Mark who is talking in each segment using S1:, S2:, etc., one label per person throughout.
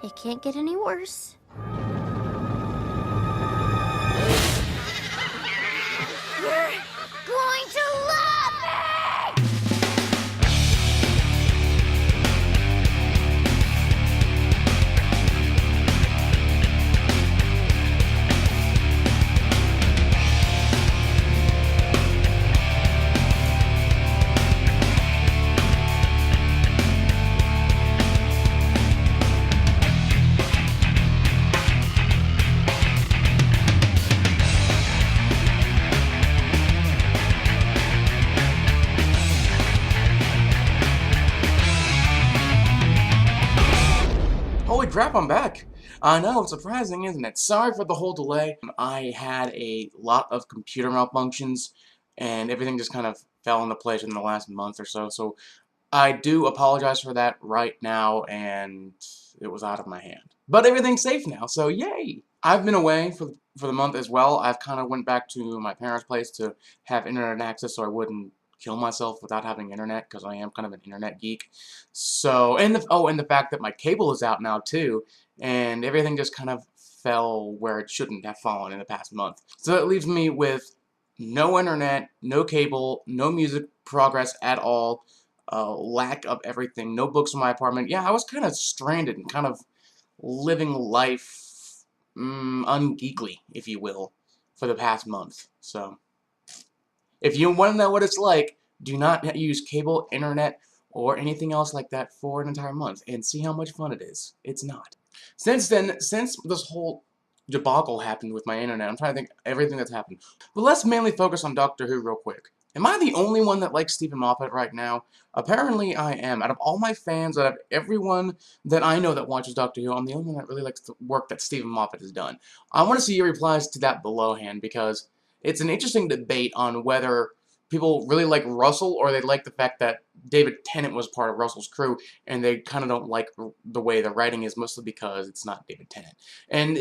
S1: It can't get any worse. You're going to love me!
S2: Holy crap, I'm back! I know, it's surprising, isn't it? Sorry for the whole delay. I had a lot of computer malfunctions, and everything just kind of fell into place in the last month or so, so I do apologize for that right now, and it was out of my hand. But everything's safe now, so yay! I've been away for the month as well. I've kind of went back to my parents' place to have internet access so I wouldn't kill myself without having internet, because I am kind of an internet geek. So, and the fact that my cable is out now too, and everything just kind of fell where it shouldn't have fallen in the past month. So that leaves me with no internet, no cable, no music progress at all, lack of everything, no books in my apartment. Yeah, I was kind of stranded and kind of living life ungeekly, if you will, for the past month. So, if you want to know what it's like, do not use cable, internet, or anything else like that for an entire month, and see how much fun it is. It's not. Since then, since this whole debacle happened with my internet, I'm trying to think everything that's happened. But let's mainly focus on Doctor Who real quick. Am I the only one that likes Stephen Moffat right now? Apparently I am. Out of all my fans, out of everyone that I know that watches Doctor Who, I'm the only one that really likes the work that Stephen Moffat has done. I want to see your replies to that belowhand, because it's an interesting debate on whether people really like Russell or they like the fact that David Tennant was part of Russell's crew, and they kind of don't like the way the writing is, mostly because it's not David Tennant. And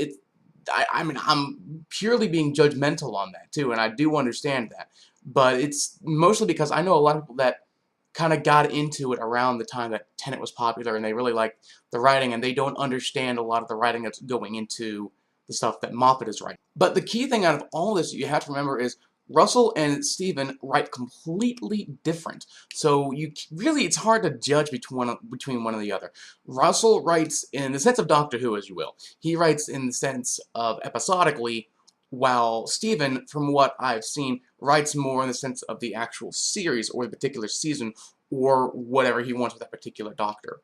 S2: I mean, I'm purely being judgmental on that too, and I do understand that. But it's mostly because I know a lot of people that kind of got into it around the time that Tennant was popular, and they really like the writing, and they don't understand a lot of the writing that's going into the stuff that Moffat is writing. But the key thing out of all this you have to remember is Russell and Steven write completely different. So it's hard to judge between one and the other. Russell writes in the sense of Doctor Who, as you will. He writes in the sense of episodically, while Steven, from what I've seen, writes more in the sense of the actual series or the particular season or whatever he wants with that particular Doctor.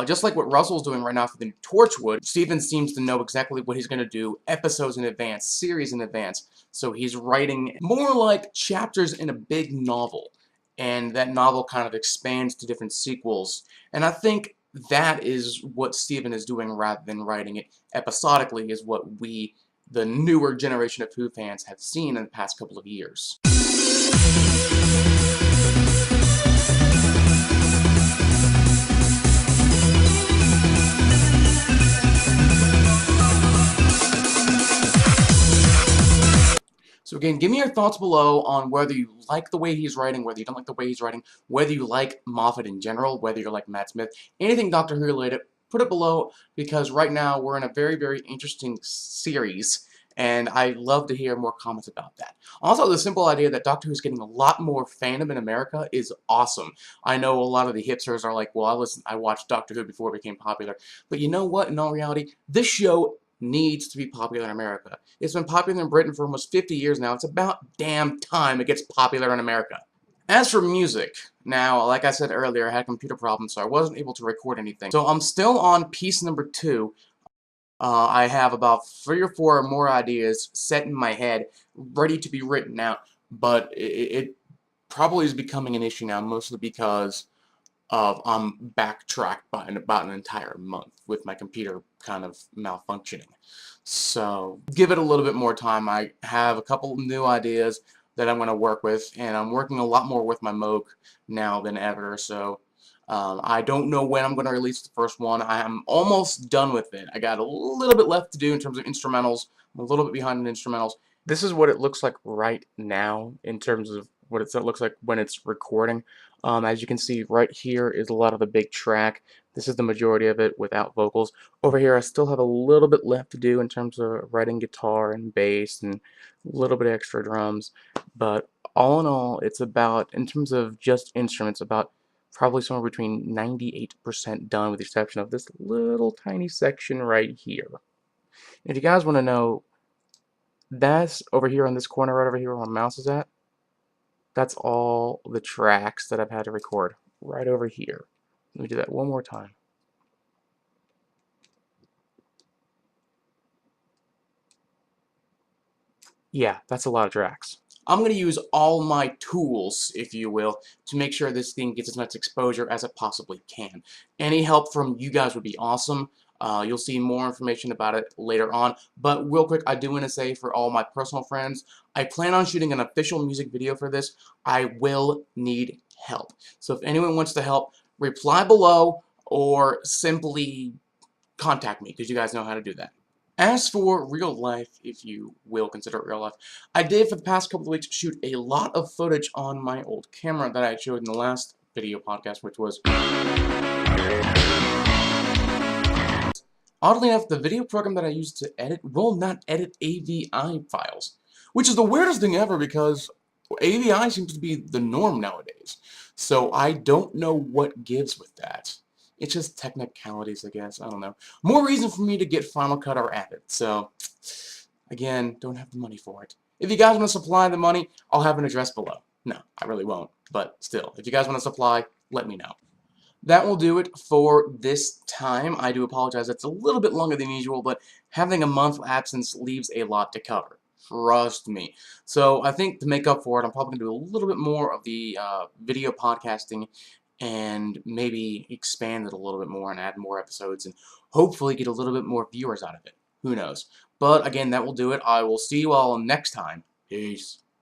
S2: Just like what Russell's doing right now for the Torchwood, Steven seems to know exactly what he's going to do episodes in advance, series in advance. So he's writing more like chapters in a big novel. And that novel kind of expands to different sequels. And I think that is what Steven is doing rather than writing it episodically, is what we, the newer generation of Who fans, have seen in the past couple of years. So again, give me your thoughts below on whether you like the way he's writing, whether you don't like the way he's writing, whether you like Moffat in general, whether you like Matt Smith, anything Doctor Who related, put it below, because right now we're in a very, very interesting series, and I'd love to hear more comments about that. Also, the simple idea that Doctor Who is getting a lot more fandom in America is awesome. I know a lot of the hipsters are like, well, I watched Doctor Who before it became popular, but you know what, in all reality, this show needs to be popular in America. It's been popular in Britain for almost 50 years now. It's about damn time it gets popular in America. As for music, now, like I said earlier, I had computer problems, so I wasn't able to record anything. So I'm still on piece number 2. I have about 3 or 4 more ideas set in my head, ready to be written out, but it probably is becoming an issue now, mostly because I'm backtracked by about an entire month with my computer kind of malfunctioning. So give it a little bit more time. I have a couple new ideas that I'm going to work with, and I'm working a lot more with my Moog now than ever. So I don't know when I'm going to release the first one. I am almost done with it. I got a little bit left to do in terms of instrumentals. I'm a little bit behind in instrumentals. This is what it looks like right now in terms of what it looks like when it's recording. As you can see, right here is a lot of the big track. This is the majority of it without vocals. Over here, I still have a little bit left to do in terms of writing guitar and bass and a little bit of extra drums. But all in all, it's about, in terms of just instruments, about probably somewhere between 98% done, with the exception of this little tiny section right here. If you guys want to know, that's over here on this corner, right over here where my mouse is at. That's all the tracks that I've had to record right over here. Let me do that one more time. Yeah, that's a lot of tracks. I'm going to use all my tools, if you will, to make sure this thing gets as much exposure as it possibly can. Any help from you guys would be awesome. You'll see more information about it later on. But real quick, I do want to say for all my personal friends, I plan on shooting an official music video for this. I will need help. So if anyone wants to help, reply below or simply contact me, because you guys know how to do that. As for real life, if you will consider it real life, I did for the past couple of weeks shoot a lot of footage on my old camera that I showed in the last video podcast, which was... Oddly enough, the video program that I used to edit will not edit AVI files, which is the weirdest thing ever because AVI seems to be the norm nowadays. So I don't know what gives with that. It's just technicalities, I guess. I don't know. More reason for me to get Final Cut or Added. So, again, don't have the money for it. If you guys want to supply the money, I'll have an address below. No, I really won't. But still, if you guys want to supply, let me know. That will do it for this time. I do apologize. It's a little bit longer than usual, but having a month absence leaves a lot to cover. Trust me. So I think to make up for it, I'm probably going to do a little bit more of the video podcasting and maybe expand it a little bit more and add more episodes and hopefully get a little bit more viewers out of it. Who knows? But again, that will do it. I will see you all next time. Peace.